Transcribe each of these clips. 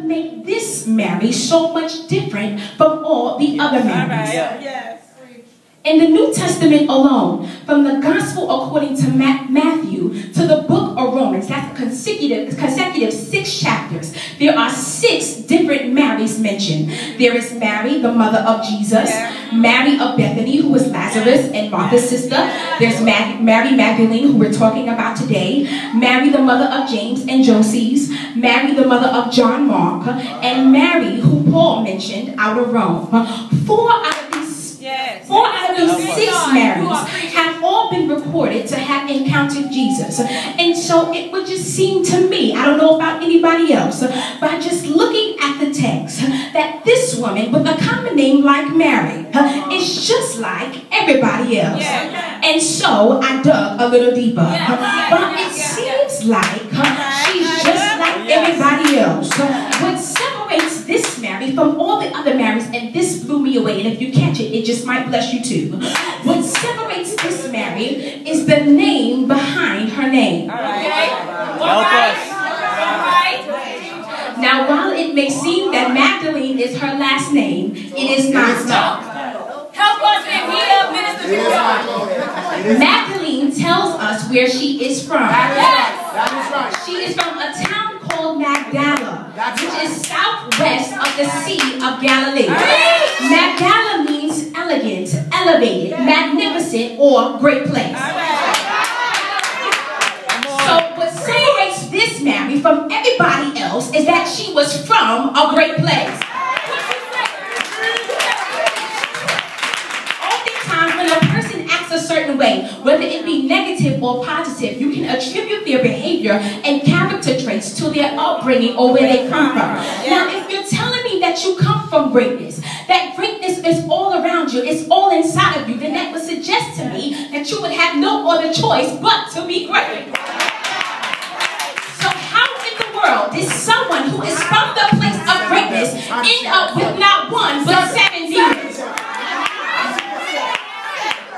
would make this Mary so much different from all the other Marys? Yes. In the New Testament alone, from the Gospel according to Matthew to the book of Romans, that's consecutive 6 chapters, there are 6 different Marys mentioned. There is Mary, the mother of Jesus, Mary of Bethany, who was Lazarus and Martha's sister. There's Mary Magdalene, who we're talking about today, Mary, the mother of James and Joses, Mary, the mother of John Mark, and Mary, who Paul mentioned, out of Rome. 4 out of these 6 Marys have all been recorded to have encountered Jesus. And so it would just seem to me, I don't know about anybody else, by just looking at the text, that this woman with a common name like Mary is just like everybody else. And so I dug a little deeper. But it seems like she's just like everybody else. What separates this Mary from all the other Marys, and this blew me away, and if you catch it, it just might bless you too. What separates this Mary is the name behind her name. Now, while it may seem that Magdalene is her last name, it is not so. Magdalene tells us where she is from. She is from a town called Magdala, which is southwest of the Sea of Galilee. Magdala means elegant, elevated, magnificent, or great place. So what separates this Mary from everybody else is that she was from a great place. Oftentimes when a person acts a certain way, whether it be negative or positive, you can attribute their behavior and character traits to their upbringing or where they come from. Now, if you're telling me that you come from greatness, that greatness is all around you, it's all inside of you, then that would suggest to me that you would have no other choice but to be great. So how in the world did someone who is from the place of greatness end up with not 1 but 7 demons?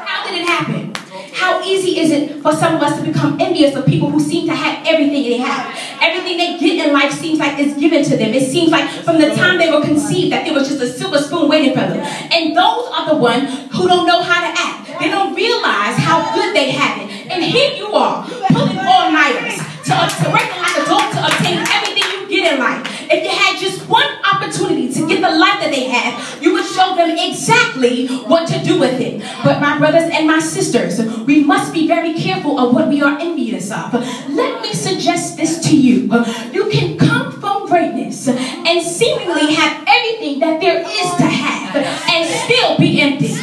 How did it happen? How easy is it for some of us to become envious of people who seem to have everything they have? Everything they get in life seems like it's given to them. It seems like from the time they were conceived that there was just a silver spoon waiting for them. And those are the ones who don't know how to act. They don't realize how good they have it. And here you are, pulling all-nighters to working like a dog to obtain everything you get in life. If you had just one opportunity to get the life that they have, you would show them exactly what to do with it. But my brothers and my sisters, we must be very careful of what we are envious of. Let me suggest this to you. You can come from greatness and seemingly have everything that there is to have and still be empty.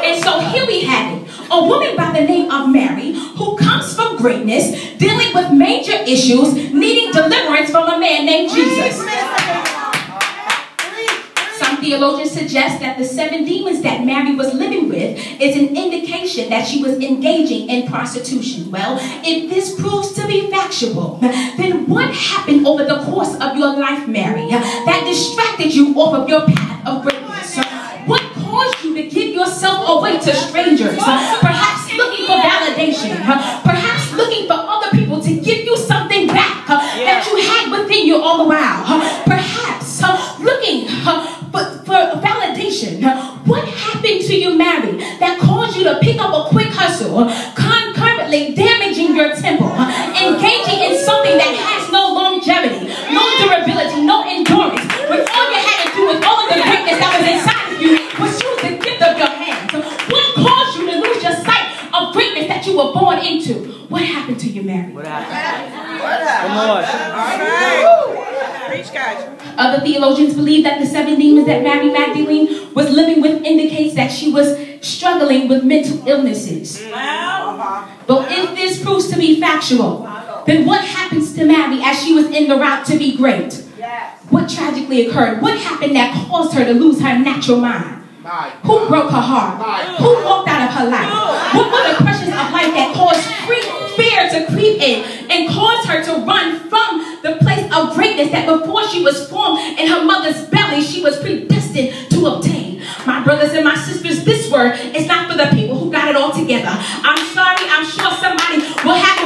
And so here we have it. A woman by the name of Mary who comes from greatness, dealing with major issues, needing deliverance from a man named Jesus. Some theologians suggest that the 7 demons that Mary was living with is an indication that she was engaging in prostitution. Well, if this proves to be factual, then what happened over the course of your life, Mary, that distracted you off of your path of greatness? What caused you to give yourself away to strangers? Perhaps looking for validation. Perhaps looking for other people to give you something back that you had within you all the while. Perhaps looking for validation. What happened to you, Mary, that caused you to pick up a quick hustle, concurrently damaging your temple, engaging in something that has no longevity, no durability, no endurance, when all you had to do with all of the greatness that was inside of you was use the gift of your hands? What caused you to lose your sight of greatness that you were born into? What happened to you, Mary? What happened? Come on. All right. Preach, Kaija. Other theologians believe that the 7 demons that Mary Magdalene was living with indicates that she was struggling with mental illnesses. But if this proves to be factual, then what happens to Mary as she was in the route to be great? What tragically occurred? What happened that caused her to lose her natural mind? Who broke her heart? Who walked out of her life? What were the pressures of life that caused fear to creep in and caused her to run from the place of greatness that before she was formed in her mother's belly, she was predestined to obtain? My brothers and my sisters, this word is not for the people who got it all together. I'm sorry, I'm sure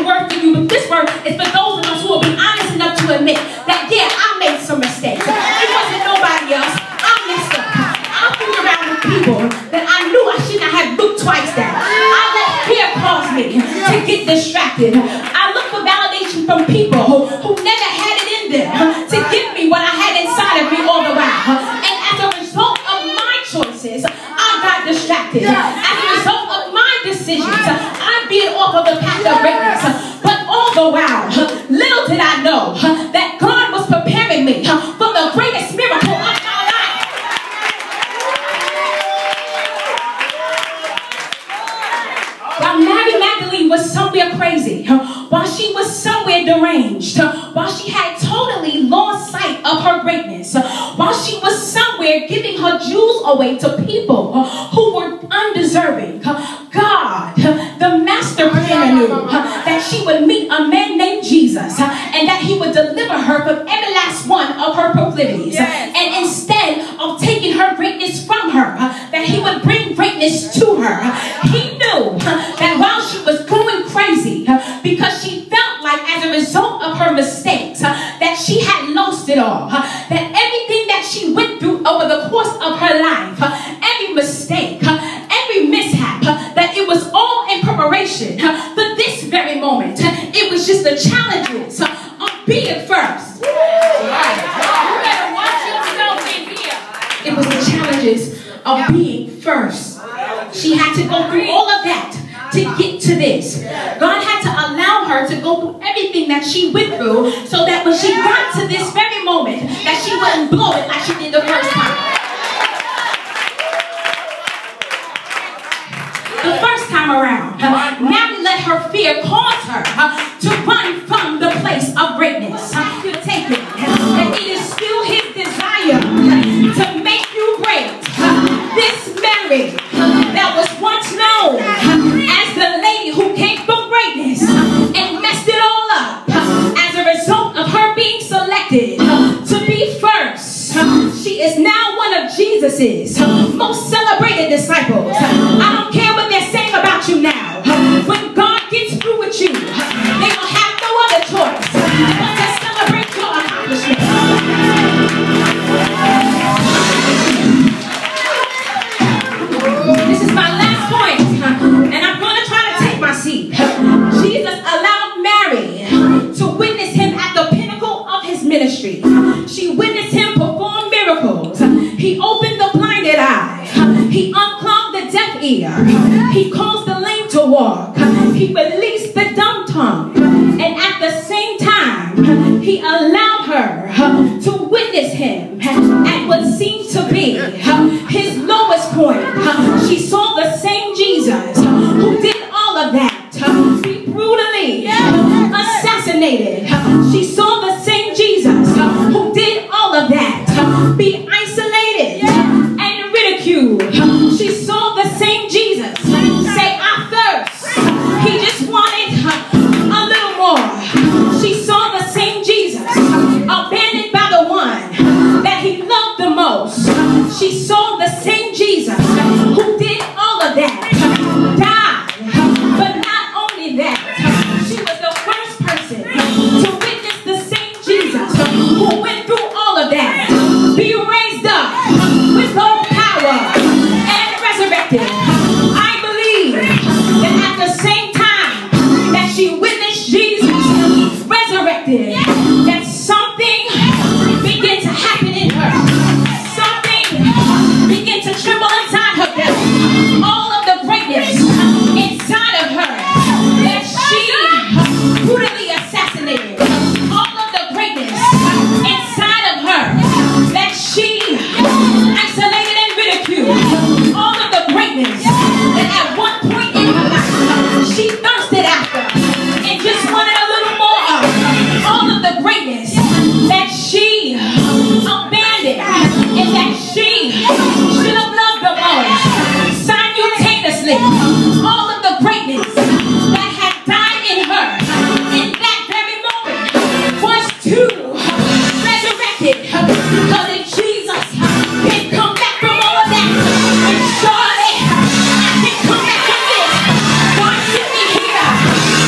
a word for you, but this word is for those of us who will be honest enough to admit that, yeah, I made some mistakes. It wasn't nobody else. I messed up. I hung around with people that I knew I should not have looked twice at. I let fear cause me to get distracted. I look for validation from people who never had it in them to give me what I had inside of me all the while. And as a result of my choices, I got distracted. As a result of my decisions, I veered off of the path of greatness. But all the while, little did I know that God was preparing me for the greatest miracle of my life. While Mary Magdalene was somewhere crazy, while she was somewhere deranged, while she had totally lost sight of her greatness, while she was somewhere giving her jewels away to people who were undeserving, God, the master planner, knew that she would meet a man named Jesus and that he would deliver her from every last one of her proclivities. And instead of taking her greatness from her, that he would bring greatness to her. He knew that while she was going crazy, because she felt like as a result of her mistakes, that she had lost it all, that everything that she went through over the course of her life, every mistake, every mishap, that it was all in preparation for this very moment. It was just the challenges of being first. You better watch yourself in here. It was the challenges of being first. She had to go through all of that to get to this. God had to allow her to go through everything that she went through so that when she got to this very moment, that she wouldn't blow it like she did the first time. The first time around, Mary let her fear cause her to run from the place of greatness. You take it. And it is still his desire to make you great. This Mary that was once known as the lady who came from greatness and messed it all up as a result of her being selected to be first. She is now one of Jesus's most celebrated disciples. I don't care what they're saying about you now. When God gets through with you, they will have no other choice but to celebrate your accomplishment. This is my last point, and I'm going to try to take my seat. Jesus allowed Mary to witness him at the pinnacle of his ministry. She witnessed him perform miracles. He opened the blinded eye. He unclogged the deaf ear. He caused the lame to walk. He released the dumb tongue. And at the same time, he allowed her to witness him at what seemed to be his lowest point. She saw the same Jesus who did all of that be brutally assassinated. She saw the same Jesus who did all of that be isolated and ridiculed. She saw the same Jesus say, I thirst. He just wanted a little more. She saw the same Jesus abandoned by the one that he loved the most. She saw the same Jesus who did all of that, died. But not only that, she was the first person to witness the same Jesus who went through all of that, be raised up with all power and resurrected. I believe that at the same time that she witnessed Jesus resurrected, that something began to happen in her. Something began to tremble inside her belly. All of the greatness inside of her that she brutally assassinated. All of the greatness inside of her that she isolated and ridiculed. All of the greatness that at one point in her life she thirsted after and just wanted a little more of. All of the greatness that she abandoned and that she should have loved the most. Simultaneously, all of the greatness that had died in her in that very moment was too resurrected. Because if Jesus can come back from all of that, and surely I can come back from this. God sent me here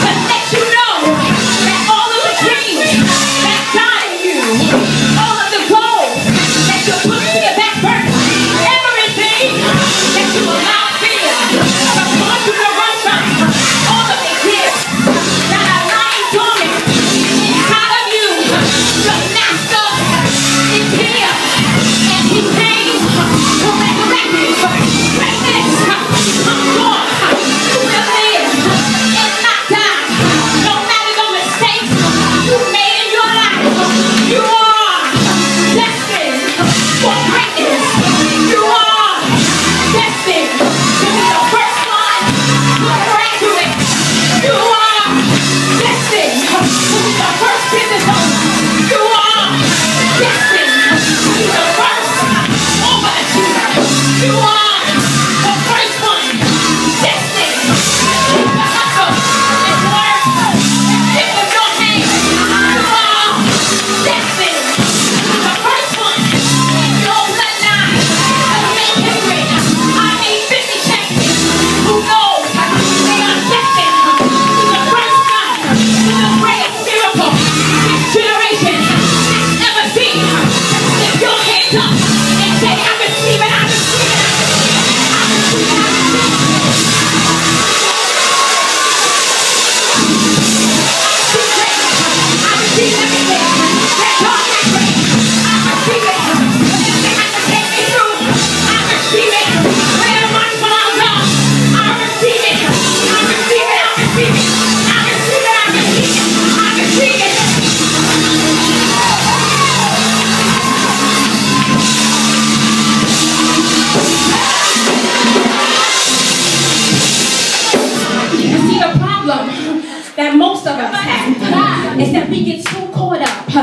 that most of us have is that we get so caught up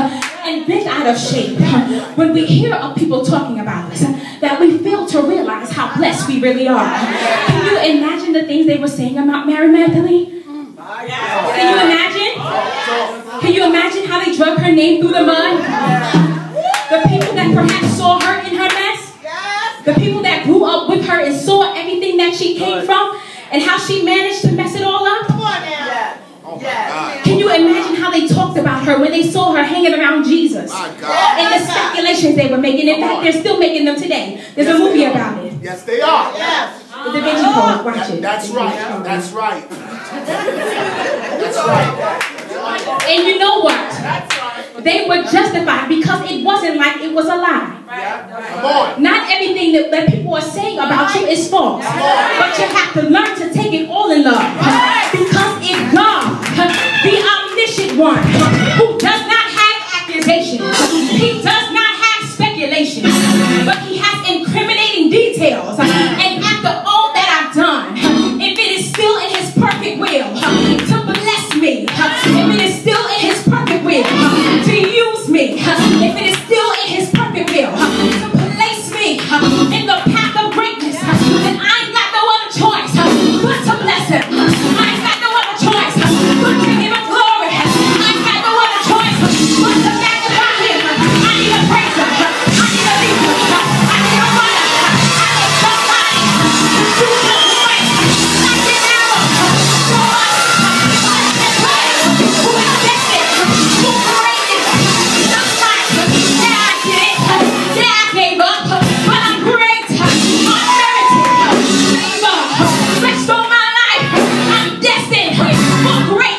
and bent out of shape when we hear of people talking about us that we fail to realize how blessed we really are. Can you imagine the things they were saying about Mary Magdalene? Can you imagine? Can you imagine how they drug her name through the mud? The people that perhaps saw her in her mess? The people that grew up with her and saw everything that she came from and how she managed to mess it all up? Can you imagine how they talked about her when they saw her hanging around Jesus? And the speculations they were making. In fact, they're still making them today. There's a movie about it. Yes, they are. The Da Vinci Code. Watch it. That's right. That's right. That's right. And you know what? They were justified because it wasn't like it was a lie. Come on. Not everything that people are saying about you is false. But you have to learn to take it all in love. Because if God, the omniscient one, who does not have accusations, he does not have speculation, but he has incriminating details. And after all that I've done, if it is still in his perfect will to bless me, if it is still in his perfect will to use me, if it is still in his perfect will to place me in the path of greatness, then I ain't got no other choice but to bless him. I ain't got no other choice but to give him glory. I ain't got no other choice but to magnify him. I need a praiser. I need a leader. I need a runner. I need somebody to do the praise. Like an arrow. So who is destined, who created, just like, yeah, I did it, yeah, I gave up, but I'm great, unmerited favor, rest all my life, I'm destined for great.